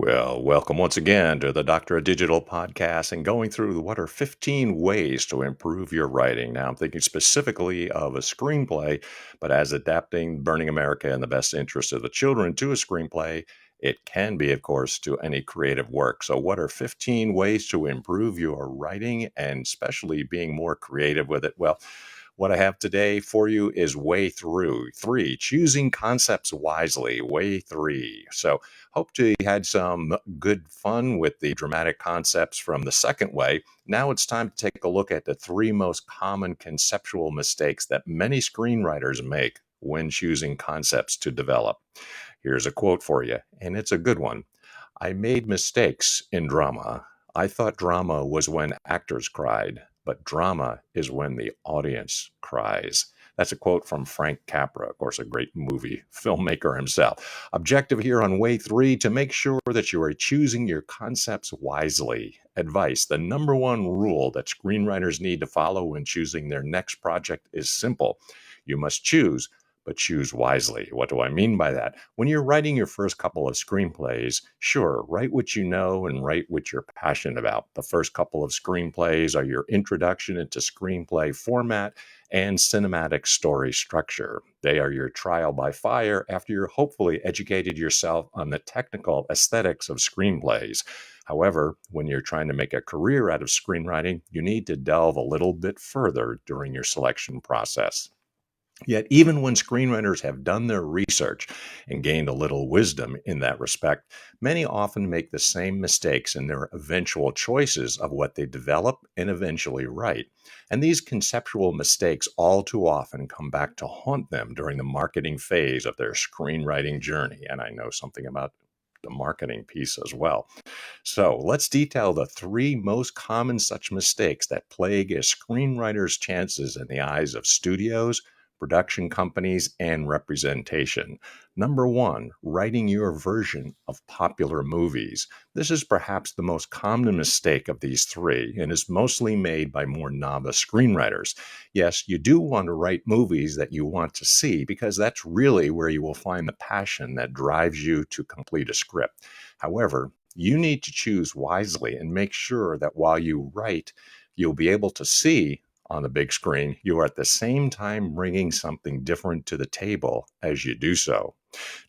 Well, welcome once again to the Doctor of Digital podcast and going through what are 15 ways to improve your writing. Now, I'm thinking specifically of a screenplay, but as adapting Burning America in the best interest of the children to a screenplay, it can be, of course, to any creative work. So, what are 15 ways to improve your writing and especially being more creative with it? Well, what I have today for you is way through three, choosing concepts wisely, way three. So, hope you had some good fun with the dramatic concepts from the second way. Now it's time to take a look at the three most common conceptual mistakes that many screenwriters make when choosing concepts to develop. Here's a quote for you, and it's a good one. I made mistakes in drama. I thought drama was when actors cried, but drama is when the audience cries. That's a quote from Frank Capra, of course, a great movie filmmaker himself. Objective here on way three to make sure that you are choosing your concepts wisely. Advice: the number one rule that screenwriters need to follow when choosing their next project is simple. You must choose, but choose wisely. What do I mean by that? When you're writing your first couple of screenplays, sure, write what you know and write what you're passionate about. The first couple of screenplays are your introduction into screenplay format and cinematic story structure. They are your trial by fire after you're hopefully educated yourself on the technical aesthetics of screenplays. However, when you're trying to make a career out of screenwriting, you need to delve a little bit further during your selection process. Yet, even when screenwriters have done their research and gained a little wisdom in that respect, many often make the same mistakes in their eventual choices of what they develop and eventually write. And these conceptual mistakes all too often come back to haunt them during the marketing phase of their screenwriting journey. And I know something about the marketing piece as well. So let's detail the three most common such mistakes that plague a screenwriter's chances in the eyes of studios, production companies, and representation. Number one, writing your version of popular movies. This is perhaps the most common mistake of these three and is mostly made by more novice screenwriters. Yes, you do want to write movies that you want to see because that's really where you will find the passion that drives you to complete a script. However, you need to choose wisely and make sure that while you write, you'll be able to see on the big screen, you are at the same time bringing something different to the table as you do so.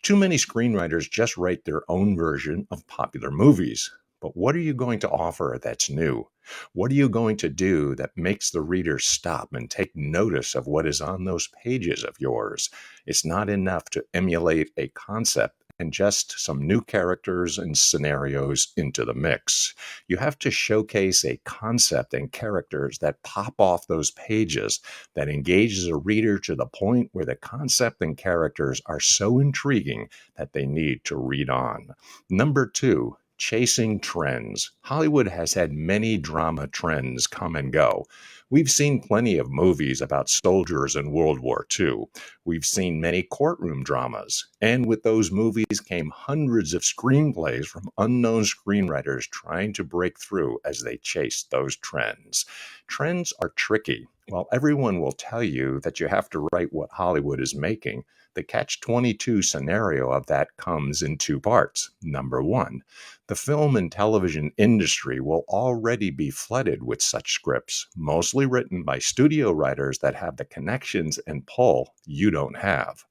Too many screenwriters just write their own version of popular movies. But what are you going to offer that's new? What are you going to do that makes the reader stop and take notice of what is on those pages of yours? It's not enough to emulate a concept and just some new characters and scenarios into the mix. You have to showcase a concept and characters that pop off those pages, that engages a reader to the point where the concept and characters are so intriguing that they need to read on. Number two, chasing trends. Hollywood has had many drama trends come and go. We've seen plenty of movies about soldiers in World War II. We've seen many courtroom dramas. And with those movies came hundreds of screenplays from unknown screenwriters trying to break through as they chased those trends. Trends are tricky. While everyone will tell you that you have to write what Hollywood is making, the catch-22 scenario of that comes in two parts. Number one, the film and television industry will already be flooded with such scripts, mostly written by studio writers that have the connections and pull you don't have.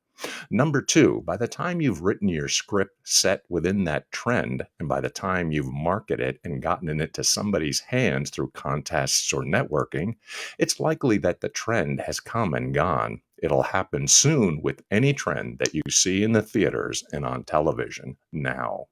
Number two, by the time you've written your script set within that trend, and by the time you've marketed it and gotten it to somebody's hands through contests or networking, it's likely that the trend has come and gone. It'll happen soon with any trend that you see in the theaters and on television now.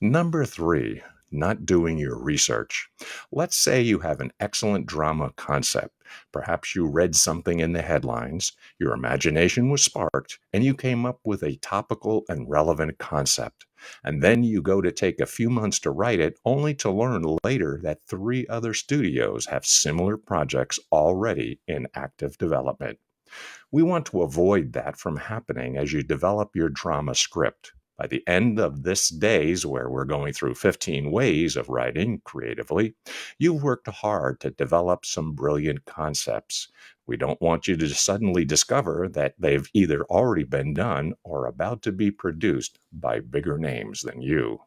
Number three, not doing your research. Let's say you have an excellent drama concept. Perhaps you read something in the headlines, your imagination was sparked, and you came up with a topical and relevant concept. And then you go to take a few months to write it, only to learn later that three other studios have similar projects already in active development. We want to avoid that from happening as you develop your drama script. By the end of this days, where we're going through 15 ways of writing creatively, you've worked hard to develop some brilliant concepts. We don't want you to suddenly discover that they've either already been done or about to be produced by bigger names than you.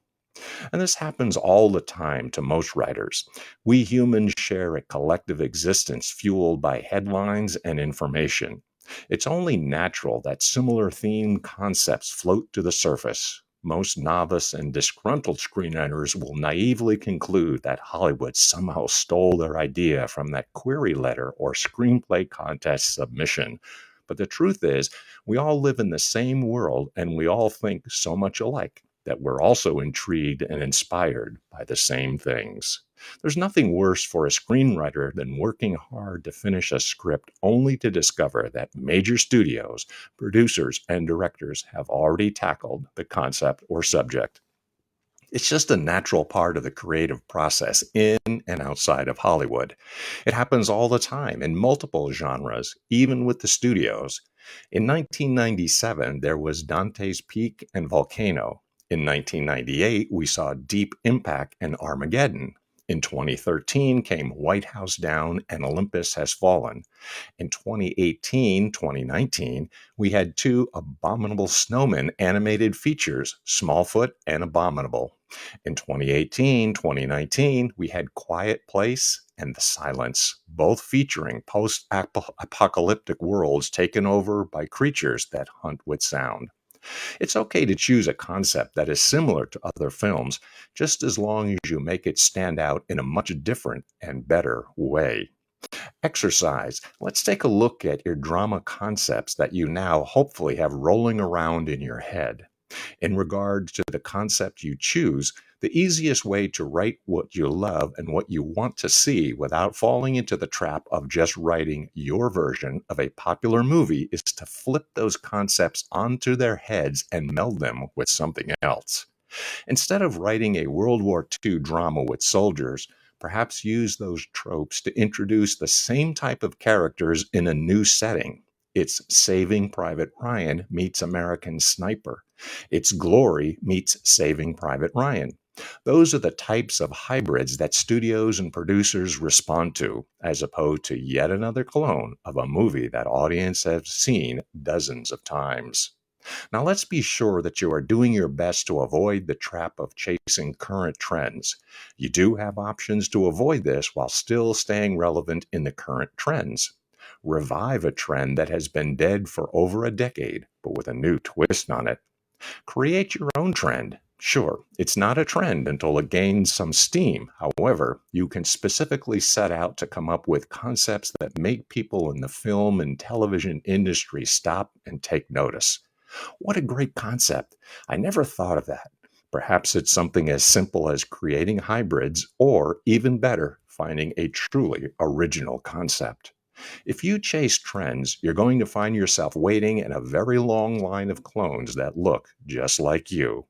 And this happens all the time to most writers. We humans share a collective existence fueled by headlines and information. It's only natural that similar themed concepts float to the surface. Most novice and disgruntled screenwriters will naively conclude that Hollywood somehow stole their idea from that query letter or screenplay contest submission. But the truth is, we all live in the same world and we all think so much alike that we're also intrigued and inspired by the same things. There's nothing worse for a screenwriter than working hard to finish a script only to discover that major studios, producers, and directors have already tackled the concept or subject. It's just a natural part of the creative process in and outside of Hollywood. It happens all the time in multiple genres, even with the studios. In 1997, there was Dante's Peak and Volcano. In 1998, we saw Deep Impact and Armageddon. In 2013 came White House Down and Olympus Has Fallen. In 2018, 2019, we had two Abominable Snowmen animated features, Smallfoot and Abominable. In 2018, 2019, we had Quiet Place and The Silence, both featuring post apocalyptic worlds taken over by creatures that hunt with sound. It's okay to choose a concept that is similar to other films, just as long as you make it stand out in a much different and better way. Exercise. Let's take a look at your drama concepts that you now hopefully have rolling around in your head. In regards to the concept you choose, the easiest way to write what you love and what you want to see without falling into the trap of just writing your version of a popular movie is to flip those concepts onto their heads and meld them with something else. Instead of writing a World War II drama with soldiers, perhaps use those tropes to introduce the same type of characters in a new setting. It's Saving Private Ryan meets American Sniper. It's Glory meets Saving Private Ryan. Those are the types of hybrids that studios and producers respond to, as opposed to yet another clone of a movie that audiences have seen dozens of times. Now, let's be sure that you are doing your best to avoid the trap of chasing current trends. You do have options to avoid this while still staying relevant in the current trends. Revive a trend that has been dead for over a decade, but with a new twist on it. Create your own trend. Sure, it's not a trend until it gains some steam. However, you can specifically set out to come up with concepts that make people in the film and television industry stop and take notice. What a great concept. I never thought of that. Perhaps it's something as simple as creating hybrids, or even better, finding a truly original concept. If you chase trends, you're going to find yourself waiting in a very long line of clones that look just like you.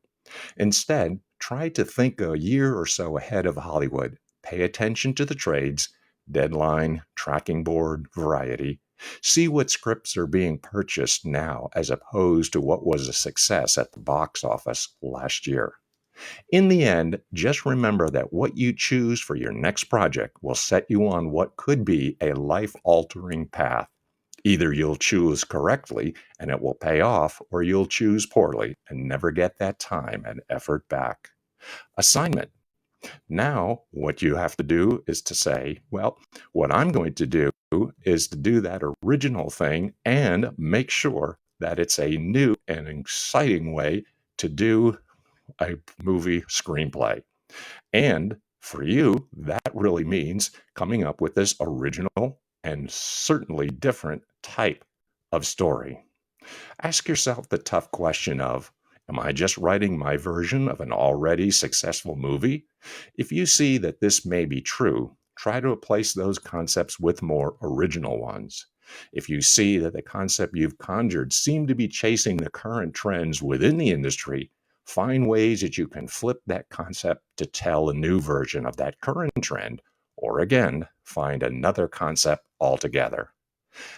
Instead, try to think a year or so ahead of Hollywood. Pay attention to the trades, deadline, tracking board, variety. See what scripts are being purchased now as opposed to what was a success at the box office last year. In the end, just remember that what you choose for your next project will set you on what could be a life altering path. Either you'll choose correctly and it will pay off, or you'll choose poorly and never get that time and effort back. Assignment. Now, what you have to do is to say, well, what I'm going to do is to do that original thing and make sure that it's a new and exciting way to do a movie screenplay. And for you, that really means coming up with this original and certainly different type of story. Ask yourself the tough question of, am I just writing my version of an already successful movie? If you see that this may be true, try to replace those concepts with more original ones. If you see that the concept you've conjured seem to be chasing the current trends within the industry, find ways that you can flip that concept to tell a new version of that current trend, or again, find another concept altogether.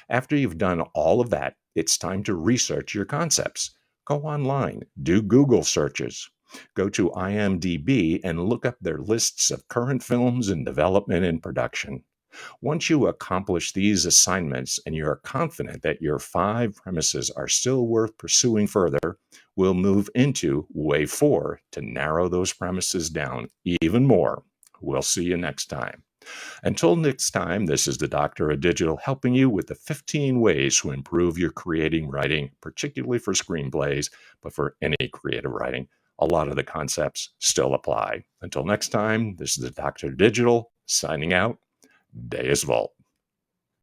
After you've done all of that, it's time to research your concepts. Go online, do Google searches, go to IMDb and look up their lists of current films in development and production. Once you accomplish these assignments and you are confident that your 5 premises are still worth pursuing further, we'll move into Way 4 to narrow those premises down even more. We'll see you next time. Until next time, this is the Doctor of Digital helping you with the 15 ways to improve your creating writing, particularly for screenplays, but for any creative writing. A lot of the concepts still apply. Until next time, this is the Doctor of Digital signing out. Deus Volt.